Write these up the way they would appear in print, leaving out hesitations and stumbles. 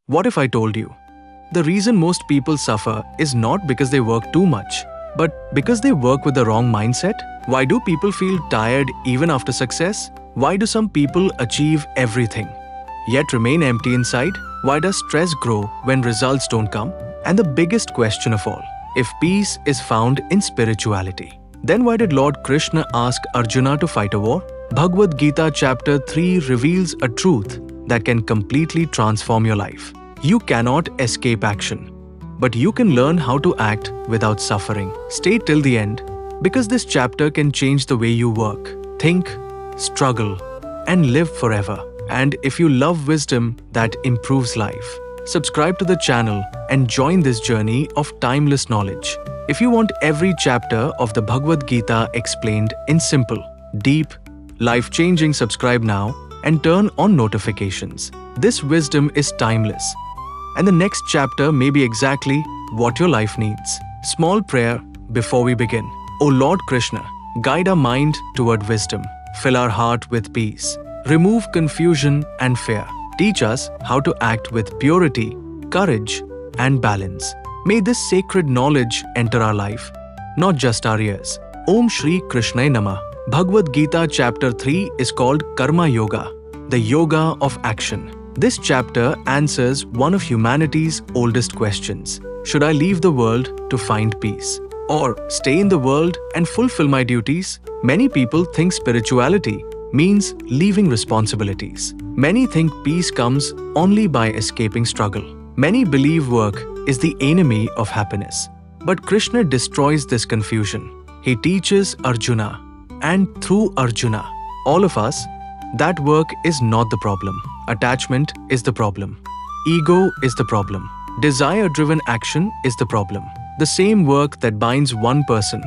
What if I told you? The reason most people suffer is not because they work too much, but because they work with the wrong mindset. Why do people feel tired even after success? Why do some people achieve everything, yet remain empty inside? Why does stress grow when results don't come? And the biggest question of all, if peace is found in spirituality, then why did Lord Krishna ask Arjuna to fight a war? Bhagavad Gita Chapter 3 reveals a truth that can completely transform your life. You cannot escape action, but you can learn how to act without suffering. Stay till the end, because this chapter can change the way you work, think, struggle, and live forever. And if you love wisdom that improves life, subscribe to the channel and join this journey of timeless knowledge. If you want every chapter of the Bhagavad Gita explained in simple, deep, life-changing, subscribe now and turn on notifications. This wisdom is timeless, and the next chapter may be exactly what your life needs. Small prayer before we begin. O Lord Krishna, guide our mind toward wisdom. Fill our heart with peace. Remove confusion and fear. Teach us how to act with purity, courage, and balance. May this sacred knowledge enter our life, not just our ears. Om Shri Krishnai Namah. Bhagavad Gita Chapter 3 is called Karma Yoga, the yoga of action. This chapter answers one of humanity's oldest questions. Should I leave the world to find peace, or stay in the world and fulfill my duties? Many people think spirituality means leaving responsibilities. Many think peace comes only by escaping struggle. Many believe work is the enemy of happiness. But Krishna destroys this confusion. He teaches Arjuna, and through Arjuna, all of us, that work is not the problem. Attachment is the problem. Ego is the problem. Desire-driven action is the problem. The same work that binds one person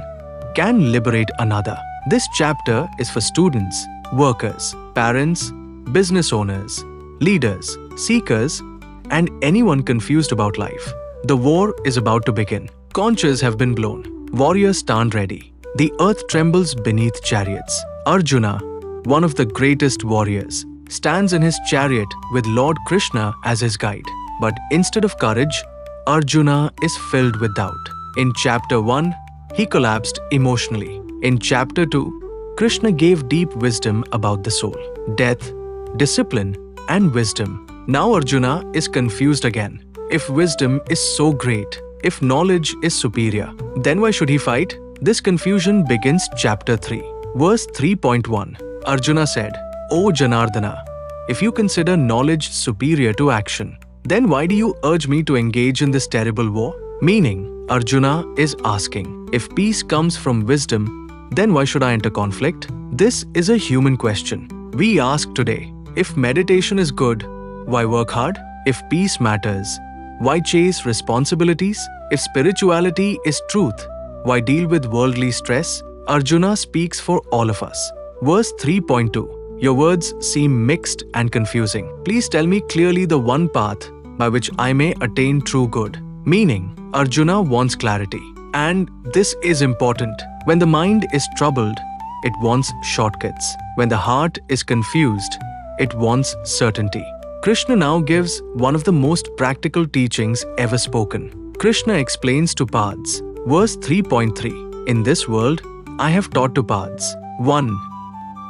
can liberate another. This chapter is for students, workers, parents, business owners, leaders, seekers, and anyone confused about life. The war is about to begin. Conches have been blown. Warriors stand ready. The earth trembles beneath chariots. Arjuna, one of the greatest warriors, stands in his chariot with Lord Krishna as his guide. But instead of courage, Arjuna is filled with doubt. In Chapter 1, he collapsed emotionally. In Chapter 2, Krishna gave deep wisdom about the soul, death, discipline, and wisdom. Now Arjuna is confused again. If wisdom is so great, if knowledge is superior, then why should he fight? This confusion begins Chapter 3. Verse 3.1. Arjuna said, O Janardana, if you consider knowledge superior to action, then why do you urge me to engage in this terrible war? Meaning, Arjuna is asking, if peace comes from wisdom, then why should I enter conflict? This is a human question. We ask today, if meditation is good, why work hard? If peace matters, why chase responsibilities? If spirituality is truth, why deal with worldly stress? Arjuna speaks for all of us. Verse 3.2. Your words seem mixed and confusing. Please tell me clearly the one path by which I may attain true good. Meaning, Arjuna wants clarity. And this is important. When the mind is troubled, it wants shortcuts. When the heart is confused, it wants certainty. Krishna now gives one of the most practical teachings ever spoken. Krishna explains two paths. Verse 3.3. In this world, I have taught two paths. 1.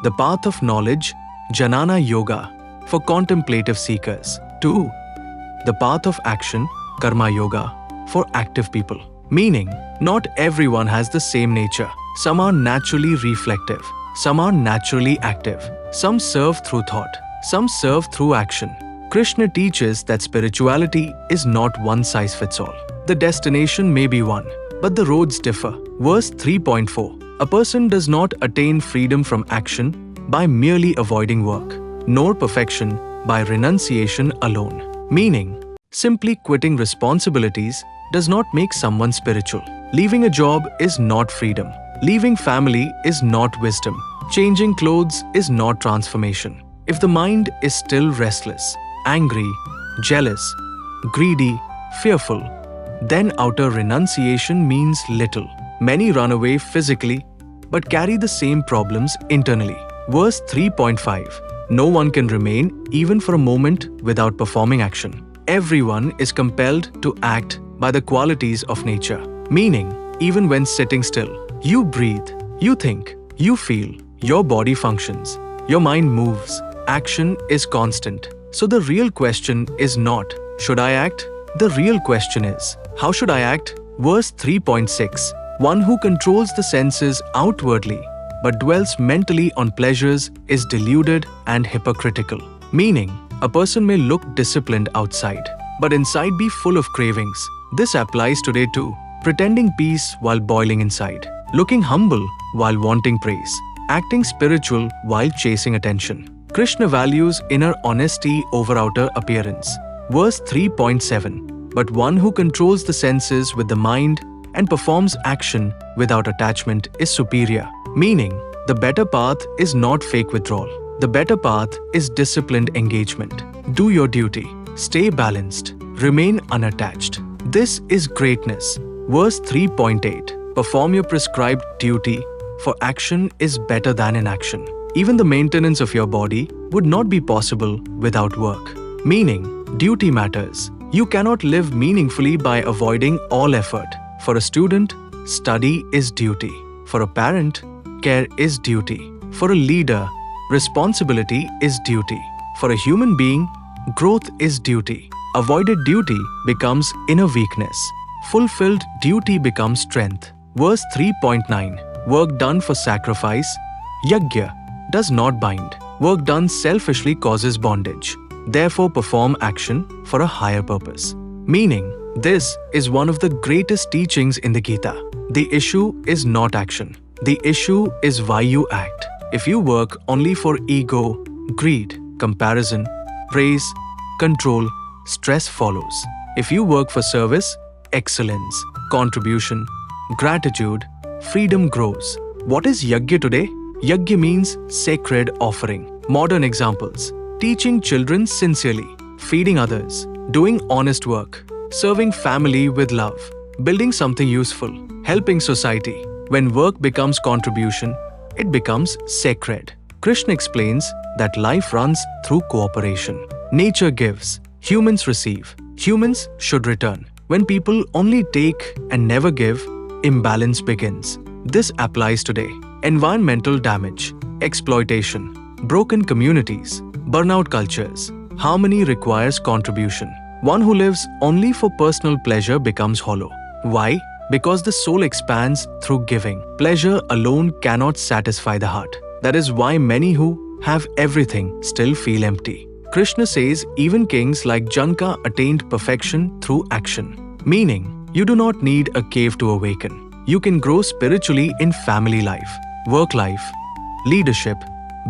The path of knowledge, Jnana Yoga, for contemplative seekers. 2. The path of action, Karma Yoga, for active people. Meaning, not everyone has the same nature. Some are naturally reflective. Some are naturally active. Some serve through thought. Some serve through action. Krishna teaches that spirituality is not one size fits all. The destination may be one, but the roads differ. Verse 3.4. A person does not attain freedom from action by merely avoiding work, nor perfection by renunciation alone. Meaning, simply quitting responsibilities does not make someone spiritual. Leaving a job is not freedom. Leaving family is not wisdom. Changing clothes is not transformation. If the mind is still restless, angry, jealous, greedy, fearful, then outer renunciation means little. Many run away physically, but carry the same problems internally. Verse 3.5. No one can remain even for a moment without performing action. Everyone is compelled to act by the qualities of nature. Meaning, even when sitting still, you breathe, you think, you feel, your body functions, your mind moves, action is constant. So the real question is not, should I act? The real question is, how should I act? Verse 3.6. One who controls the senses outwardly but dwells mentally on pleasures is deluded and hypocritical. Meaning, a person may look disciplined outside, but inside be full of cravings. This applies today too. Pretending peace while boiling inside, looking humble while wanting praise, acting spiritual while chasing attention. Krishna values inner honesty over outer appearance. Verse 3.7. But one who controls the senses with the mind and performs action without attachment is superior. Meaning, the better path is not fake withdrawal. The better path is disciplined engagement. Do your duty. Stay balanced. Remain unattached. This is greatness. Verse 3.8. Perform your prescribed duty, for action is better than inaction. Even the maintenance of your body would not be possible without work. Meaning, duty matters. You cannot live meaningfully by avoiding all effort. For a student, study is duty. For a parent, care is duty. For a leader, responsibility is duty. For a human being, growth is duty. Avoided duty becomes inner weakness. Fulfilled duty becomes strength. Verse 3.9. Work done for sacrifice, yajna, does not bind. Work done selfishly causes bondage. Therefore perform action for a higher purpose. Meaning, this is one of the greatest teachings in the Gita. The issue is not action. The issue is why you act. If you work only for ego, greed, comparison, praise, control, stress follows. If you work for service, excellence, contribution, gratitude, freedom grows. What is yajna today? Yajna means sacred offering. Modern examples: teaching children sincerely, feeding others, doing honest work, serving family with love, building something useful, helping society. When work becomes contribution, it becomes sacred. Krishna explains that life runs through cooperation. Nature gives, humans receive, humans should return. When people only take and never give, imbalance begins. This applies today. Environmental damage, exploitation, broken communities, burnout cultures. Harmony requires contribution. One who lives only for personal pleasure becomes hollow. Why? Because the soul expands through giving. Pleasure alone cannot satisfy the heart. That is why many who have everything still feel empty. Krishna says even kings like Janaka attained perfection through action. Meaning, you do not need a cave to awaken. You can grow spiritually in family life, work life, leadership,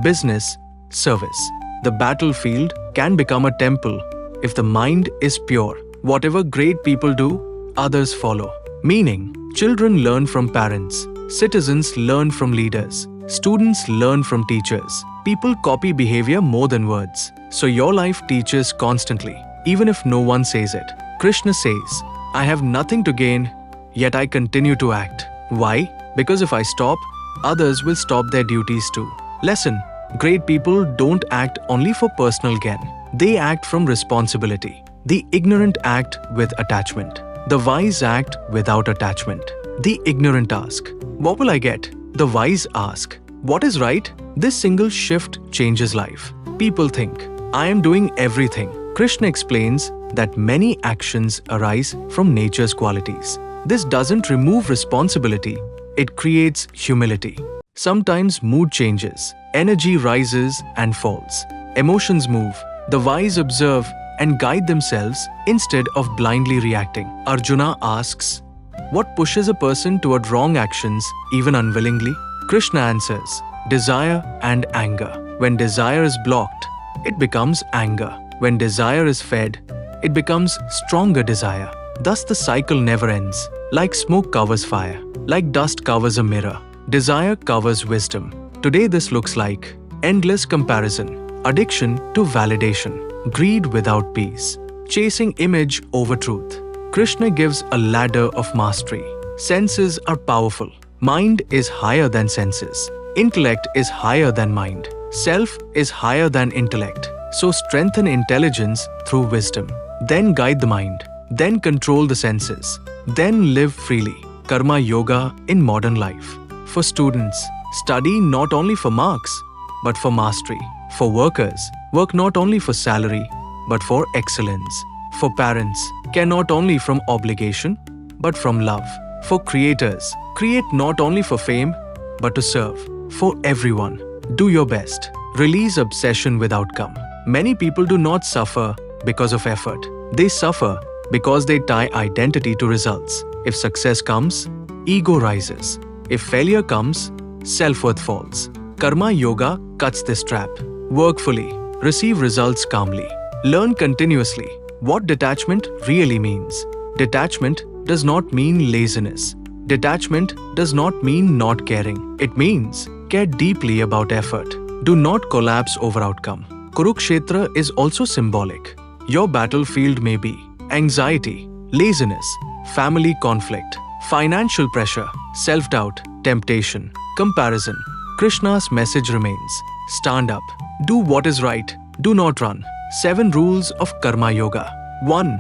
business, service. The battlefield can become a temple if the mind is pure. Whatever great people do, others follow. Meaning, children learn from parents, citizens learn from leaders, students learn from teachers. People copy behavior more than words. So your life teaches constantly, even if no one says it. Krishna says, I have nothing to gain, yet I continue to act. Why? Because if I stop, others will stop their duties too. Lesson: great people don't act only for personal gain. They act from responsibility. The ignorant act with attachment. The wise act without attachment. The ignorant ask, what will I get? The wise ask, what is right? This single shift changes life. People think, I am doing everything. Krishna explains that many actions arise from nature's qualities. This doesn't remove responsibility, it creates humility. Sometimes mood changes, energy rises and falls, emotions move. The wise observe and guide themselves instead of blindly reacting. Arjuna asks, what pushes a person toward wrong actions even unwillingly? Krishna answers, desire and anger. When desire is blocked, it becomes anger. When desire is fed, it becomes stronger desire. Thus the cycle never ends. Like smoke covers fire, like dust covers a mirror, desire covers wisdom. Today this looks like endless comparison, addiction to validation, greed without peace, chasing image over truth. Krishna gives a ladder of mastery. Senses are powerful. Mind is higher than senses. Intellect is higher than mind. Self is higher than intellect. So strengthen intelligence through wisdom. then guide the mind, then control the senses, then live freely. Karma Yoga in modern life. For students, study not only for marks, but for mastery. For workers, work not only for salary, but for excellence. For parents, care not only from obligation, but from love. For creators, create not only for fame, but to serve. For everyone, do your best. Release obsession with outcome. Many people do not suffer because of effort. They suffer because they tie identity to results. If success comes, ego rises. If failure comes, self-worth falls. Karma Yoga cuts this trap. Work fully. Receive results calmly. Learn continuously what detachment really means. Detachment does not mean laziness. Detachment does not mean not caring. It means care deeply about effort. Do not collapse over outcome. Kurukshetra is also symbolic. Your battlefield may be anxiety, laziness, family conflict, financial pressure, self-doubt, temptation, comparison. Krishna's message remains: stand up, do what is right, do not run. 7 rules of Karma Yoga. 1.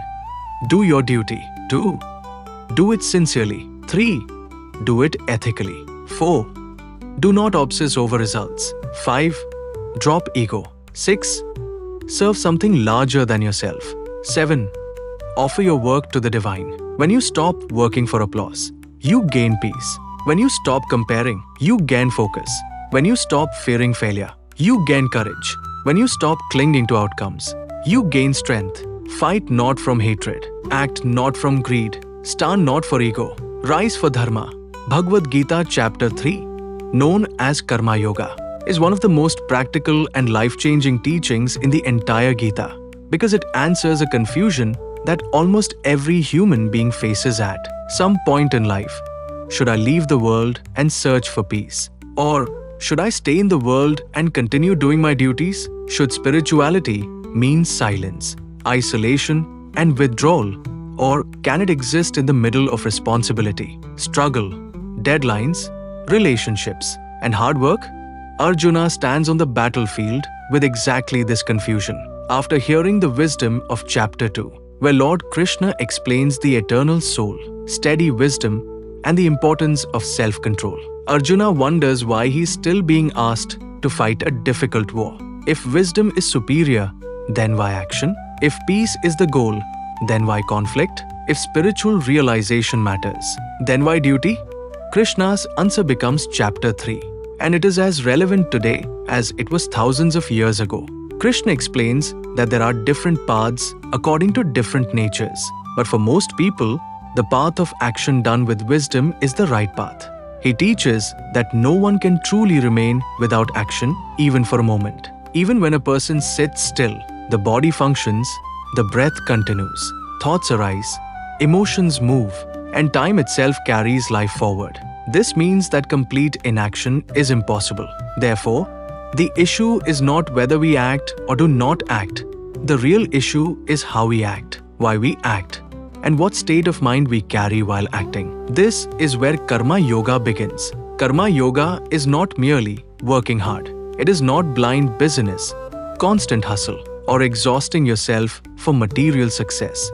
Do your duty. 2. Do it sincerely. 3. Do it ethically. 4. Do not obsess over results. 5. Drop ego. 6. Serve something larger than yourself. 7. Offer your work to the divine. When you stop working for applause, you gain peace. When you stop comparing, you gain focus. When you stop fearing failure, you gain courage. When you stop clinging to outcomes, you gain strength. Fight not from hatred. Act not from greed. Stand not for ego. Rise for dharma. Bhagavad Gita Chapter 3, known as Karma Yoga, is one of the most practical and life-changing teachings in the entire Gita because it answers a confusion that almost every human being faces at some point in life. Should I leave the world and search for peace? Or should I stay in the world and continue doing my duties? Should spirituality mean silence, isolation, and withdrawal? Or can it exist in the middle of responsibility, struggle, deadlines, relationships, and hard work? Arjuna stands on the battlefield with exactly this confusion. After hearing the wisdom of Chapter 2, where Lord Krishna explains the eternal soul, steady wisdom, and the importance of self-control, Arjuna wonders why he is still being asked to fight a difficult war. If wisdom is superior, then why action? If peace is the goal, then why conflict? If spiritual realization matters, then why duty? Krishna's answer becomes Chapter 3, and it is as relevant today as it was thousands of years ago. Krishna explains that there are different paths according to different natures, but for most people, the path of action done with wisdom is the right path. He teaches that no one can truly remain without action, even for a moment. Even when a person sits still, the body functions, the breath continues, thoughts arise, emotions move, and time itself carries life forward. This means that complete inaction is impossible. Therefore, the issue is not whether we act or do not act. The real issue is how we act, why we act, and what state of mind we carry while acting. This is where Karma Yoga begins. Karma Yoga is not merely working hard. It is not blind busyness, constant hustle, or exhausting yourself for material success.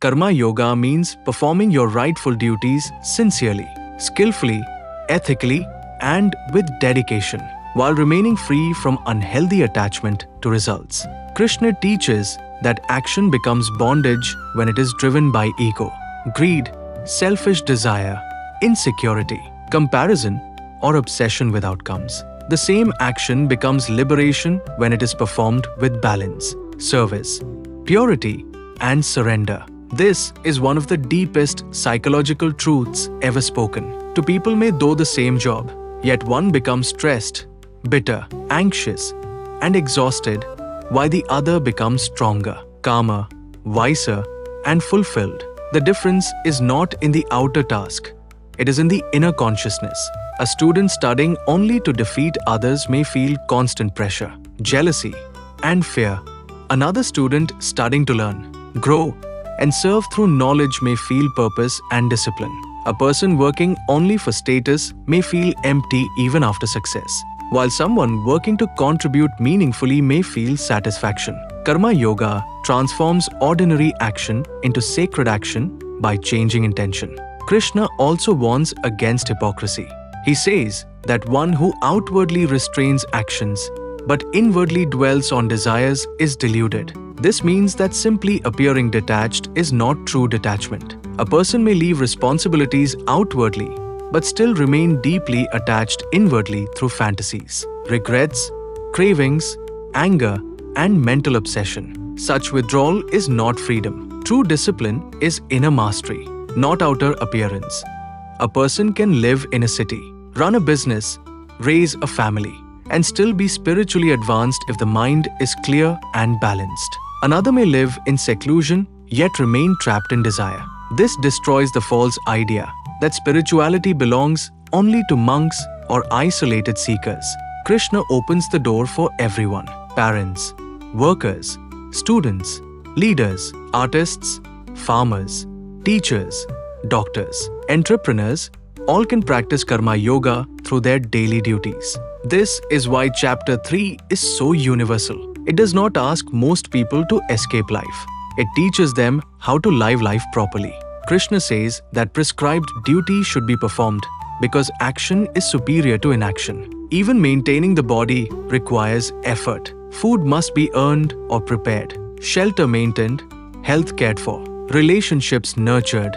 Karma Yoga means performing your rightful duties sincerely, skillfully, ethically, and with dedication, while remaining free from unhealthy attachment to results. Krishna teaches that action becomes bondage when it is driven by ego, greed, selfish desire, insecurity, comparison, or obsession with outcomes. The same action becomes liberation when it is performed with balance, service, purity, and surrender. This is one of the deepest psychological truths ever spoken. Two people may do the same job, yet one becomes stressed, bitter, anxious, and exhausted, while the other becomes stronger, calmer, wiser, and fulfilled. The difference is not in the outer task, it is in the inner consciousness. A student studying only to defeat others may feel constant pressure, jealousy, and fear. Another student studying to learn, grow, and serve through knowledge may feel purpose and discipline. A person working only for status may feel empty even after success, while someone working to contribute meaningfully may feel satisfaction. Karma Yoga transforms ordinary action into sacred action by changing intention. Krishna also warns against hypocrisy. He says that one who outwardly restrains actions but inwardly dwells on desires is deluded. This means that simply appearing detached is not true detachment. A person may leave responsibilities outwardly but still remain deeply attached inwardly through fantasies, regrets, cravings, anger, and mental obsession. Such withdrawal is not freedom. True discipline is inner mastery, not outer appearance. A person can live in a city, run a business, raise a family, and still be spiritually advanced if the mind is clear and balanced. Another may live in seclusion yet remain trapped in desire. This destroys the false idea that spirituality belongs only to monks or isolated seekers. Krishna opens the door for everyone: parents, workers, students, leaders, artists, farmers, teachers, doctors, entrepreneurs, all can practice karma yoga through their daily duties. This is why Chapter 3 is so universal. It does not ask most people to escape life. It teaches them how to live life properly. Krishna says that prescribed duty should be performed because action is superior to inaction. Even maintaining the body requires effort. Food must be earned or prepared, shelter maintained, health cared for, relationships nurtured,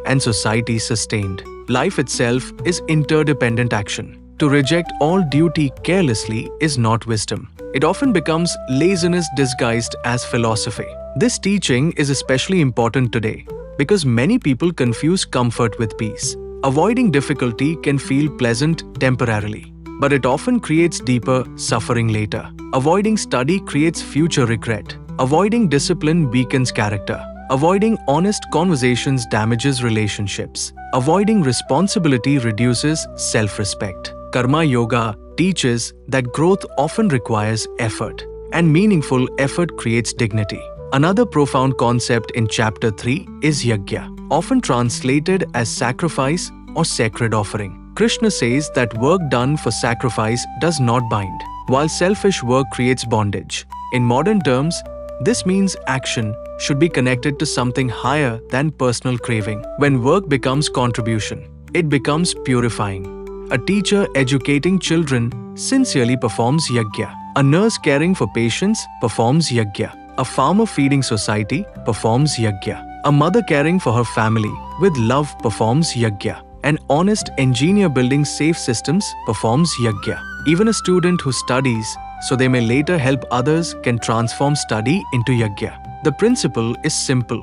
and society sustained. Life itself is interdependent action. To reject all duty carelessly is not wisdom. It often becomes laziness disguised as philosophy. This teaching is especially important today because many people confuse comfort with peace. Avoiding difficulty can feel pleasant temporarily, but it often creates deeper suffering later. Avoiding study creates future regret. Avoiding discipline weakens character. Avoiding honest conversations damages relationships. Avoiding responsibility reduces self-respect. Karma Yoga teaches that growth often requires effort, and meaningful effort creates dignity. Another profound concept in Chapter 3 is yajna, often translated as sacrifice or sacred offering. Krishna says that work done for sacrifice does not bind, while selfish work creates bondage. In modern terms, this means action should be connected to something higher than personal craving. When work becomes contribution, it becomes purifying. A teacher educating children sincerely performs yajna. A nurse caring for patients performs yajna. A farmer feeding society performs yajna. A mother caring for her family with love performs yajna. An honest engineer building safe systems performs yajna. Even a student who studies so they may later help others can transform study into yajna. The principle is simple.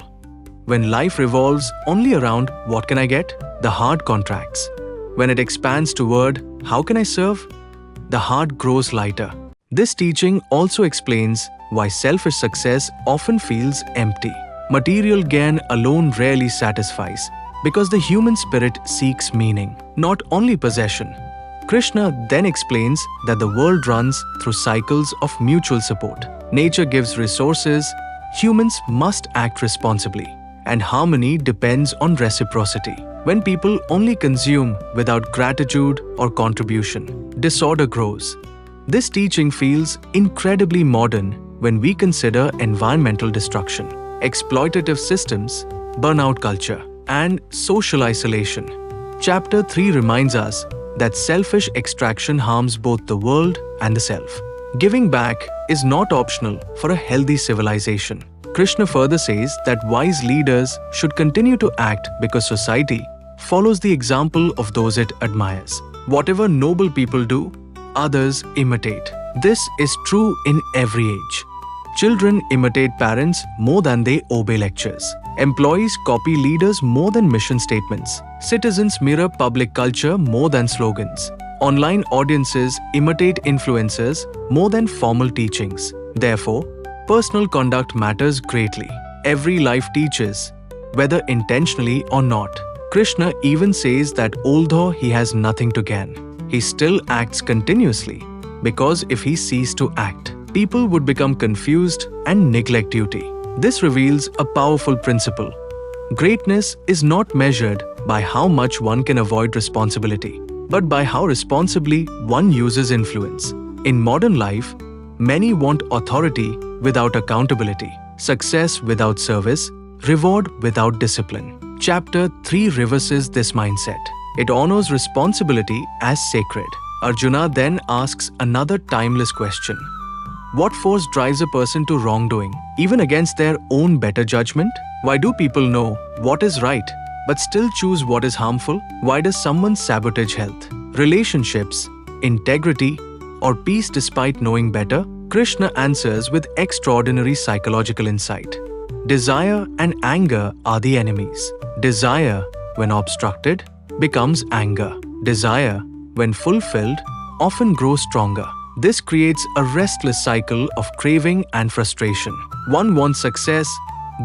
When life revolves only around what can I get, the heart contracts. When it expands toward how can I serve, the heart grows lighter. This teaching also explains why selfish success often feels empty. Material gain alone rarely satisfies because the human spirit seeks meaning, not only possession. Krishna then explains that the world runs through cycles of mutual support. Nature gives resources, humans must act responsibly, and harmony depends on reciprocity. When people only consume without gratitude or contribution, disorder grows. This teaching feels incredibly modern when we consider environmental destruction, exploitative systems, burnout culture, and social isolation. Chapter 3 reminds us that selfish extraction harms both the world and the self. Giving back is not optional for a healthy civilization. Krishna further says that wise leaders should continue to act because society follows the example of those it admires. Whatever noble people do, others imitate. This is true in every age. Children imitate parents more than they obey lectures. Employees copy leaders more than mission statements. Citizens mirror public culture more than slogans. Online audiences imitate influencers more than formal teachings. Therefore, personal conduct matters greatly. Every life teaches, whether intentionally or not. Krishna even says that although he has nothing to gain, he still acts continuously, because if he ceased to act, people would become confused and neglect duty. This reveals a powerful principle. Greatness is not measured by how much one can avoid responsibility, but by how responsibly one uses influence. In modern life, many want authority without accountability. success without service, reward without discipline. Chapter 3 reverses this mindset. It honors responsibility as sacred. Arjuna then asks another timeless question. What force drives a person to wrongdoing, even against their own better judgment? Why do people know what is right, but still choose what is harmful? Why does someone sabotage health, relationships, integrity, or peace despite knowing better? Krishna answers with extraordinary psychological insight. Desire and anger are the enemies. Desire, when obstructed, becomes anger. Desire, when fulfilled, often grows stronger. This creates a restless cycle of craving and frustration. One wants success,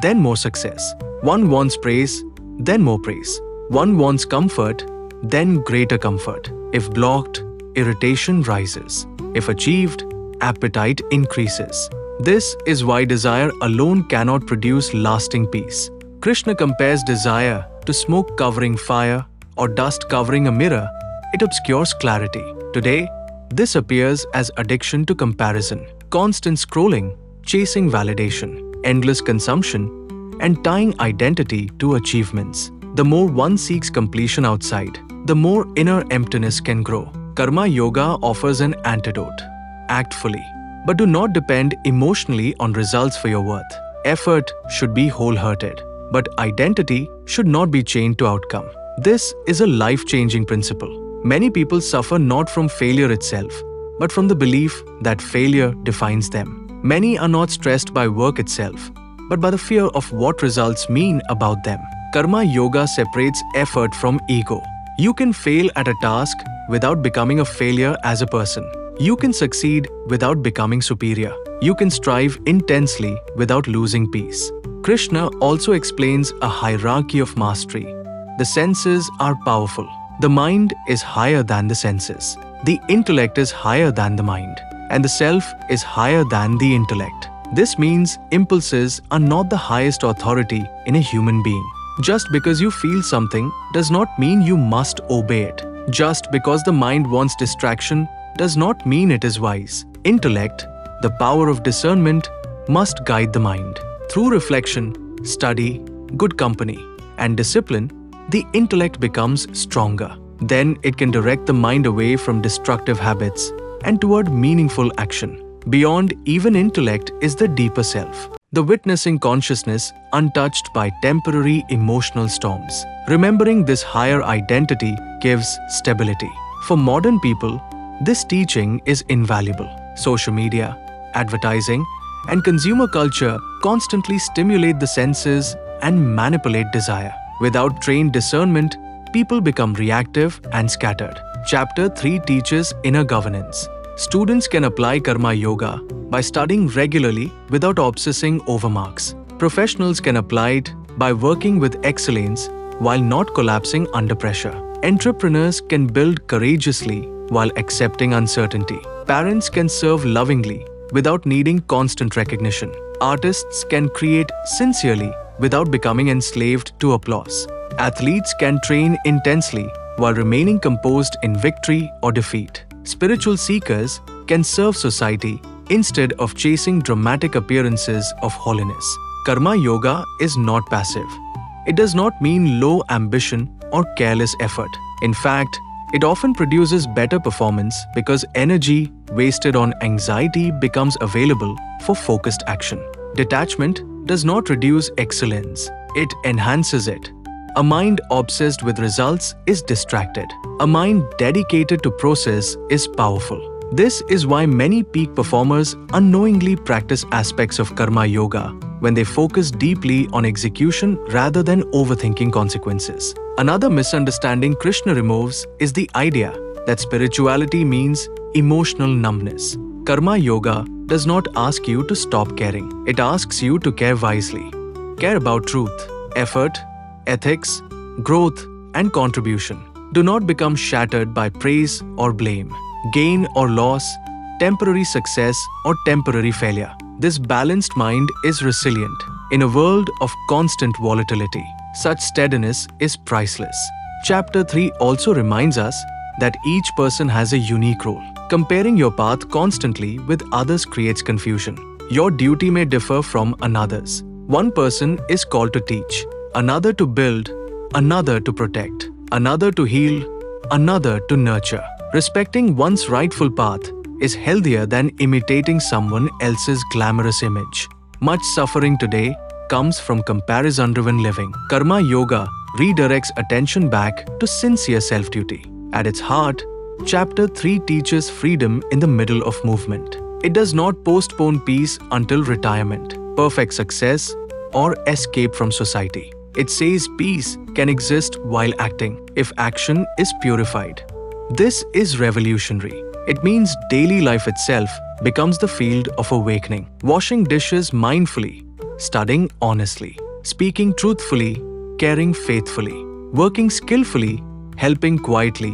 then more success. One wants praise, then more praise. One wants comfort, then greater comfort. If blocked, irritation rises. If achieved, appetite increases. This is why desire alone cannot produce lasting peace. Krishna compares desire to smoke covering fire or dust covering a mirror. It obscures clarity. Today, this appears as addiction to comparison, constant scrolling, chasing validation, endless consumption, and tying identity to achievements. The more one seeks completion outside, the more inner emptiness can grow. Karma Yoga offers an antidote. Act fully, but do not depend emotionally on results for your worth. Effort should be wholehearted, but identity should not be chained to outcome. This is a life-changing principle. Many people suffer not from failure itself, but from the belief that failure defines them. Many are not stressed by work itself, but by the fear of what results mean about them. Karma Yoga separates effort from ego. You can fail at a task without becoming a failure as a person. You can succeed without becoming superior. You can strive intensely without losing peace. Krishna also explains a hierarchy of mastery. The senses are powerful. The mind is higher than the senses. The intellect is higher than the mind. And the self is higher than the intellect. This means impulses are not the highest authority in a human being. Just because you feel something does not mean you must obey it. Just because the mind wants distraction does not mean it is wise. Intellect, the power of discernment, must guide the mind. Through reflection, study, good company, and discipline, the intellect becomes stronger. Then it can direct the mind away from destructive habits and toward meaningful action. Beyond even intellect is the deeper self, the witnessing consciousness untouched by temporary emotional storms. Remembering this higher identity gives stability. For modern people, this teaching is invaluable. Social media, advertising, and consumer culture constantly stimulate the senses and manipulate desire. Without trained discernment, people become reactive and scattered. Chapter 3 teaches inner governance. Students can apply Karma Yoga by studying regularly without obsessing over marks. Professionals can apply it by working with excellence while not collapsing under pressure. Entrepreneurs can build courageously while accepting uncertainty. Parents can serve lovingly without needing constant recognition. Artists can create sincerely without becoming enslaved to applause. Athletes can train intensely while remaining composed in victory or defeat. Spiritual seekers can serve society instead of chasing dramatic appearances of holiness. Karma Yoga is not passive. It does not mean low ambition or careless effort. In fact, it often produces better performance because energy wasted on anxiety becomes available for focused action. Detachment does not reduce excellence, it enhances it. A mind obsessed with results is distracted. A mind dedicated to process is powerful. This is why many peak performers unknowingly practice aspects of Karma Yoga when they focus deeply on execution rather than overthinking consequences. Another misunderstanding Krishna removes is the idea that spirituality means emotional numbness. Karma Yoga does not ask you to stop caring. It asks you to care wisely. Care about truth, effort, ethics, growth, and contribution. Do not become shattered by praise or blame, gain or loss, temporary success or temporary failure. This balanced mind is resilient. In a world of constant volatility, such steadiness is priceless. Chapter 3 also reminds us that each person has a unique role. Comparing your path constantly with others creates confusion. Your duty may differ from another's. One person is called to teach, another to build, another to protect, another to heal, another to nurture. Respecting one's rightful path is healthier than imitating someone else's glamorous image. Much suffering today comes from comparison-driven living. Karma Yoga redirects attention back to sincere self-duty. At its heart, Chapter 3 teaches freedom in the middle of movement. It does not postpone peace until retirement, perfect success, or escape from society. It says peace can exist while acting, if action is purified. This is revolutionary. It means daily life itself becomes the field of awakening. Washing dishes mindfully, studying honestly, speaking truthfully, caring faithfully, working skillfully, helping quietly.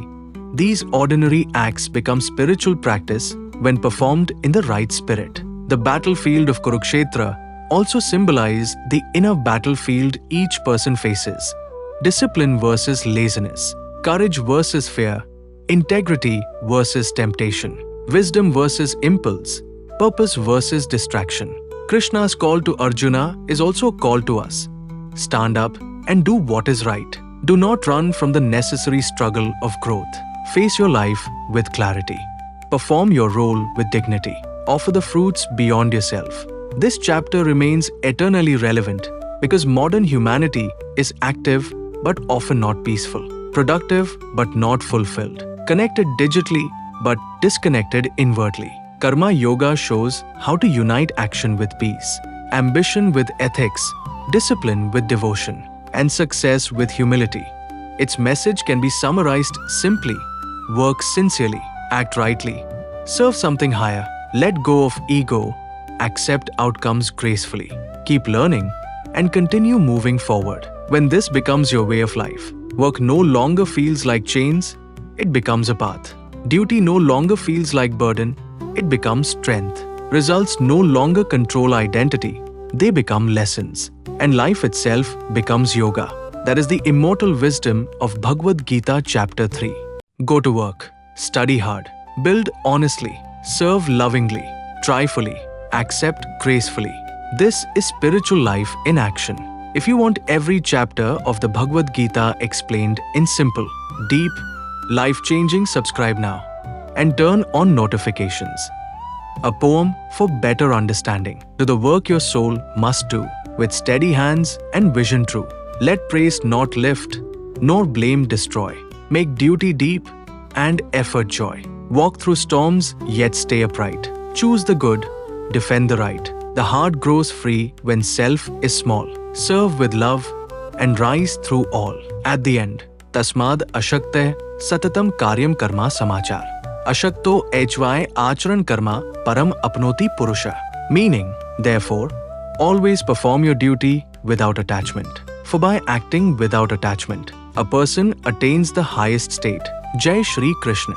These ordinary acts become spiritual practice when performed in the right spirit. The battlefield of Kurukshetra also symbolizes the inner battlefield each person faces. Discipline versus laziness, courage versus fear, integrity versus temptation, wisdom versus impulse, purpose versus distraction. Krishna's call to Arjuna is also a call to us. Stand up and do what is right. Do not run from the necessary struggle of growth. Face your life with clarity. Perform your role with dignity. Offer the fruits beyond yourself. This chapter remains eternally relevant because modern humanity is active but often not peaceful, productive but not fulfilled, connected digitally but disconnected inwardly. Karma Yoga shows how to unite action with peace, ambition with ethics, discipline with devotion, and success with humility. Its message can be summarized simply: work sincerely, act rightly, serve something higher, let go of ego, accept outcomes gracefully, keep learning, and continue moving forward. When this becomes your way of life, work no longer feels like chains, it becomes a path. Duty no longer feels like burden, it becomes strength. Results no longer control identity, they become lessons. And life itself becomes yoga. That is the immortal wisdom of Bhagavad Gita Chapter 3. Go to work, study hard, build honestly, serve lovingly, try fully, accept gracefully. This is spiritual life in action. If you want every chapter of the Bhagavad Gita explained in simple, deep, life-changing, subscribe now and turn on notifications. A poem for better understanding. Do the work your soul must do, with steady hands and vision true. Let praise not lift, nor blame destroy. Make duty deep and effort joy. Walk through storms, yet stay upright. Choose the good, defend the right. The heart grows free when self is small. Serve with love and rise through all. At the end, Tasmad ashakte satatam karyam karma samachar. Ashakto hvaye acharan karma param apnoti purusha. Meaning, therefore, always perform your duty without attachment. For by acting without attachment, a person attains the highest state. Jai Shri Krishna.